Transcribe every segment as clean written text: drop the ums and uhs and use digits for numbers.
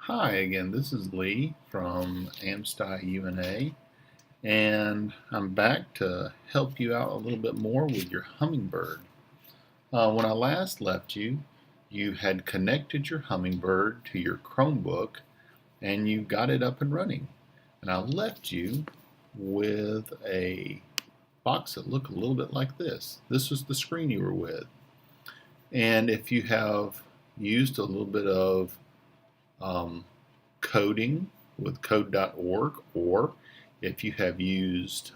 Hi again, this is Lee from Amsty UNA, and I'm back to help you out a little bit more with your Hummingbird. When I last left you, you had connected your Hummingbird to your Chromebook and you got it up and running. And I left you with a box that looked a little bit like this. This was the screen you were with. And if you have used a little bit of coding with code.org, or if you have used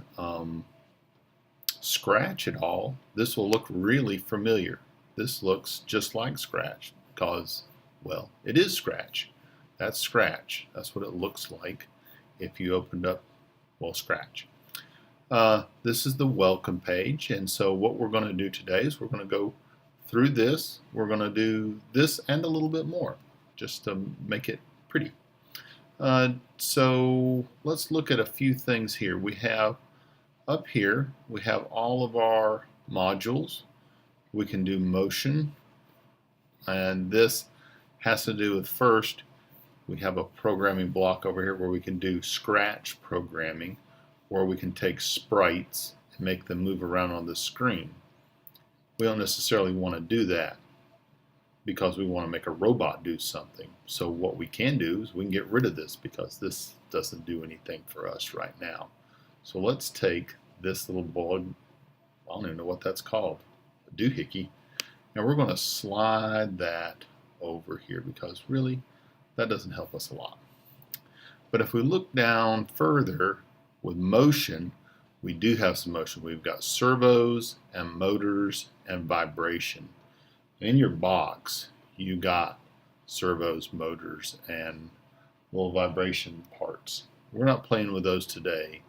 Scratch at all, this will look really familiar. This looks just like Scratch because, well, it is Scratch. That's Scratch. That's what it looks like if you opened up, well, Scratch. This is the welcome page, and so what we're going to do today is we're going to go through this. We're going to do this and a little bit more just to make it pretty. So let's look at a few things here. We have up here, we have all of our modules. We can do motion, and this has to do with first, we have a programming block over here where we can do Scratch programming, where we can take sprites and make them move around on the screen. We don't necessarily want to do that because we want to make a robot do something. So what we can do is we can get rid of this because this doesn't do anything for us right now. So let's take this little bug, I don't even know what that's called, a doohickey, and we're going to slide that over here because really that doesn't help us a lot. But if we look down further with motion, we do have some motion. We've got servos and motors and vibration. In your box, you got servos, motors, and little vibration parts. We're not playing with those today,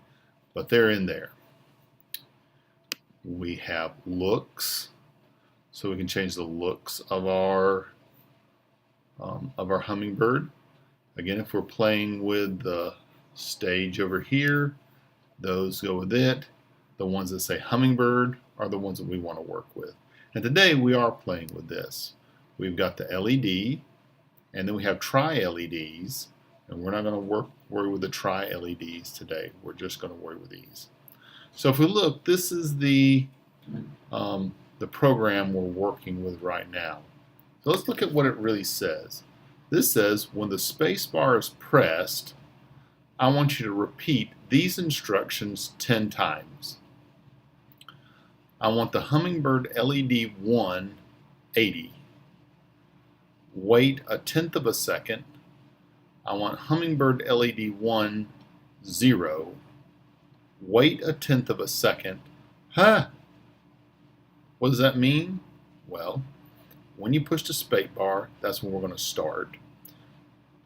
but they're in there. We have looks, so we can change the looks of our Hummingbird. Again, if we're playing with the stage over here, those go with it. The ones that say Hummingbird are the ones that we want to work with. And today we are playing with this. We've got the LED, and then we have tri-LEDs, and we're not going to worry with the tri-LEDs today. We're just going to worry with these. So if we look, this is the program we're working with right now. So let's look at what it really says. This says when the space bar is pressed, I want you to repeat these instructions 10 times. I want the Hummingbird LED 1 80. Wait a tenth of a second. I want Hummingbird LED 1 0. Wait a tenth of a second. Huh? What does that mean? Well, when you push the space bar, that's when we're going to start.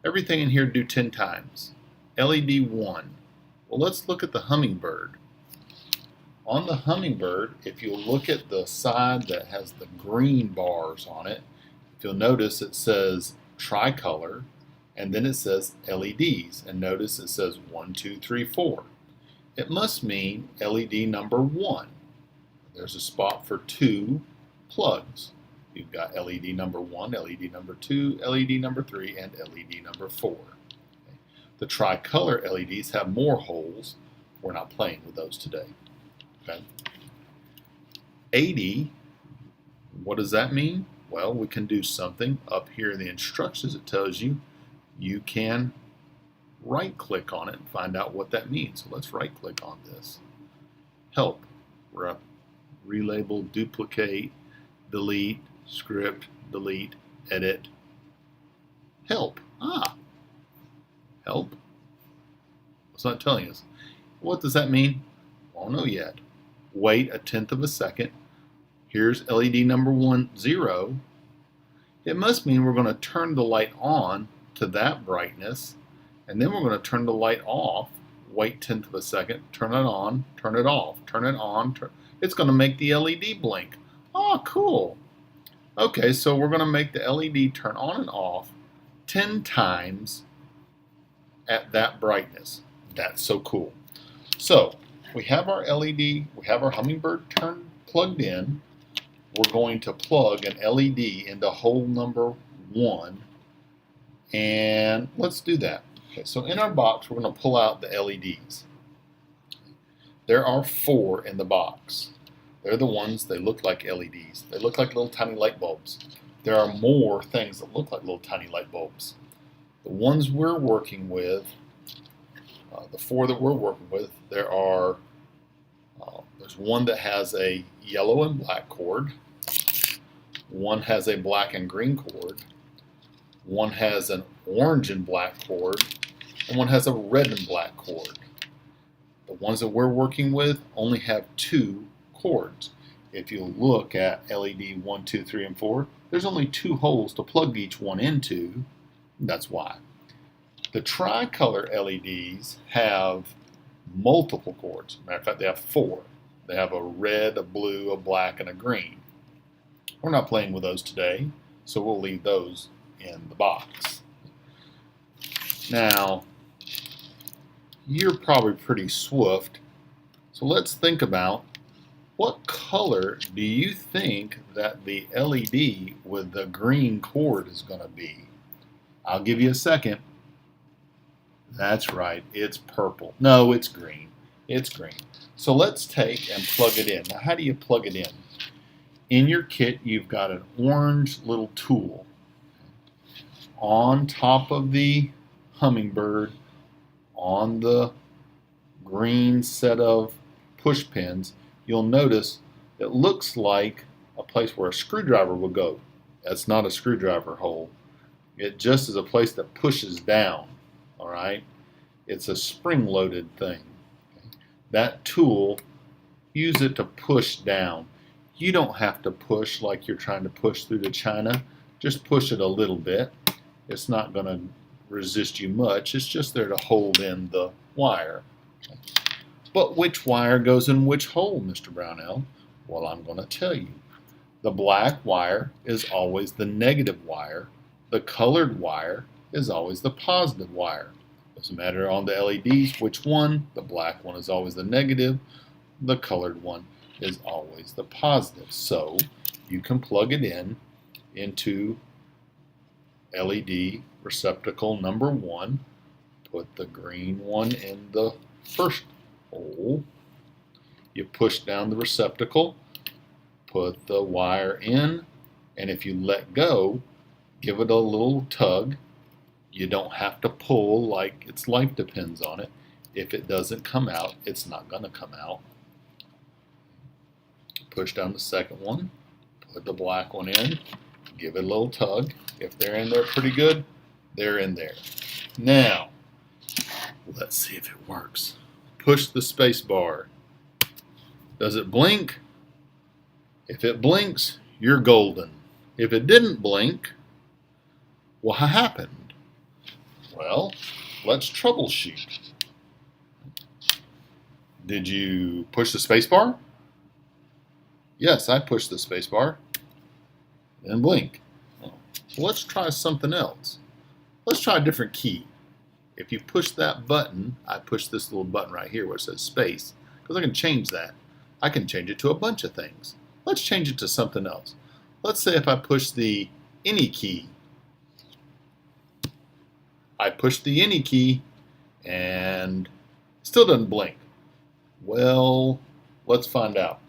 Everything in here do 10 times. LED 1. Well, let's look at the Hummingbird. On the Hummingbird, if you look at the side that has the green bars on it, if you'll notice it says tricolor, and then it says LEDs, and notice it says 1, 2, 3, 4. It must mean LED number 1. There's a spot for 2 plugs. You've got LED number 1, LED number 2, LED number 3, and LED number 4. Okay. The tricolor LEDs have more holes. We're not playing with those today. Okay. 80, what does that mean? Well, we can do something. Up here in the instructions, it tells you you can right-click on it and find out what that means. So let's right-click on this. Help. We're up. Relabel, duplicate, delete, script, delete, edit. Help. Help. It's not telling us. What does that mean? Won't know yet. Wait a tenth of a second. Here's LED number 1 0. It must mean we're going to turn the light on to that brightness, and then we're going to turn the light off. Wait tenth of a second. Turn it on. Turn it off. Turn it on. It's going to make the LED blink. Oh, cool. Okay, so we're going to make the LED turn on and off 10 times at that brightness. That's so cool. So we have our LED, we have our Hummingbird plugged in. We're going to plug an LED into hole number 1 And let's do that. Okay, so in our box, we're going to pull out the LEDs. There are 4 in the box. They're the ones, they look like LEDs. They look like little tiny light bulbs. There are more things that look like little tiny light bulbs. The ones we're working with, the 4 that we're working with, there's one that has a yellow and black cord. One has a black and green cord. One has an orange and black cord. And one has a red and black cord. The ones that we're working with only have 2 cords. If you look at LED 1, 2, 3, and 4, there's only 2 holes to plug each one into. That's why. The tricolor LEDs have multiple cords. Matter of fact, they have 4. They have a red, a blue, a black, and a green. We're not playing with those today, so we'll leave those in the box. Now, you're probably pretty swift, so let's think about what color do you think that the LED with the green cord is going to be? I'll give you a second. That's right, it's purple. No, it's green. It's green. So let's take and plug it in. Now, how do you plug it in? In your kit, you've got an orange little tool. On top of the Hummingbird, on the green set of push pins, you'll notice it looks like a place where a screwdriver will go. That's not a screwdriver hole. It just is a place that pushes down. All right? It's a spring-loaded thing. That tool, use it to push down. You don't have to push like you're trying to push through to China. Just push it a little bit. It's not going to resist you much. It's just there to hold in the wire. But which wire goes in which hole, Mr. Brownell? Well, I'm going to tell you. The black wire is always the negative wire. The colored wire is always the positive wire. Doesn't matter on the LEDs which one. The black one is always the negative. The colored one is always the positive. So you can plug it into LED receptacle number 1. Put the green one in the first hole. You push down the receptacle, put the wire in, and if you let go, give it a little tug. You don't have to pull like its life depends on it. If it doesn't come out, it's not going to come out. Push down the second one, put the black one in, give it a little tug. If they're in there pretty good, they're in there. Now, let's see if it works. Push the space bar. Does it blink? If it blinks, you're golden. If it didn't blink, what happened? Well, let's troubleshoot. Did you push the space bar? Yes, I pushed the space bar. Then blink. Well, let's try something else. Let's try a different key. If you push that button, I push this little button right here where it says space, because I can change that. I can change it to a bunch of things. Let's change it to something else. Let's say if I push the any key. I push the any key and still doesn't blink. Well, let's find out.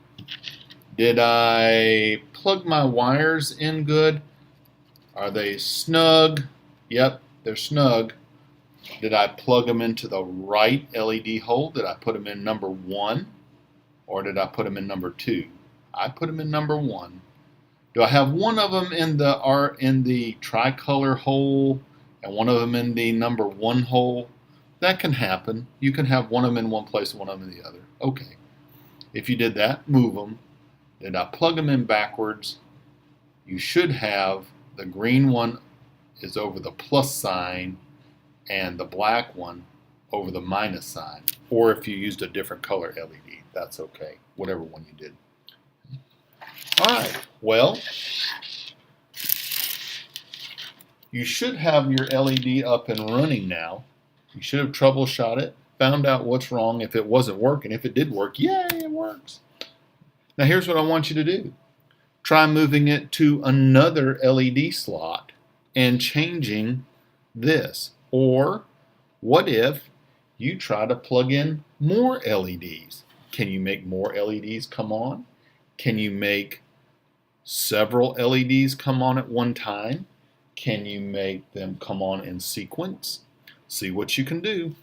Did I plug my wires in good? Are they snug? Yep, they're snug. Did I plug them into the right LED hole? Did I put them in number 1? Or did I put them in number 2? I put them in number 1. Do I have one of them in the tricolor hole and one of them in the number 1 hole? That can happen. You can have one of them in one place and one of them in the other. Okay. If you did that, move them. Did I plug them in backwards? You should have the green one is over the plus sign and the black one over the minus sign. Or if you used a different color LED, that's okay. Whatever one you did. All right. Well, you should have your LED up and running now. You should have troubleshot it, found out what's wrong if it wasn't working. If it did work, yay, it works. Now here's what I want you to do. Try moving it to another LED slot and changing this? Or what if you try to plug in more LEDs? Can you make more LEDs come on? Can you make several LEDs come on at one time? Can you make them come on in sequence? See what you can do.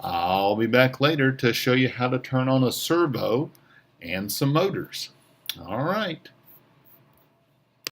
I'll be back later to show you how to turn on a servo and some motors. All right.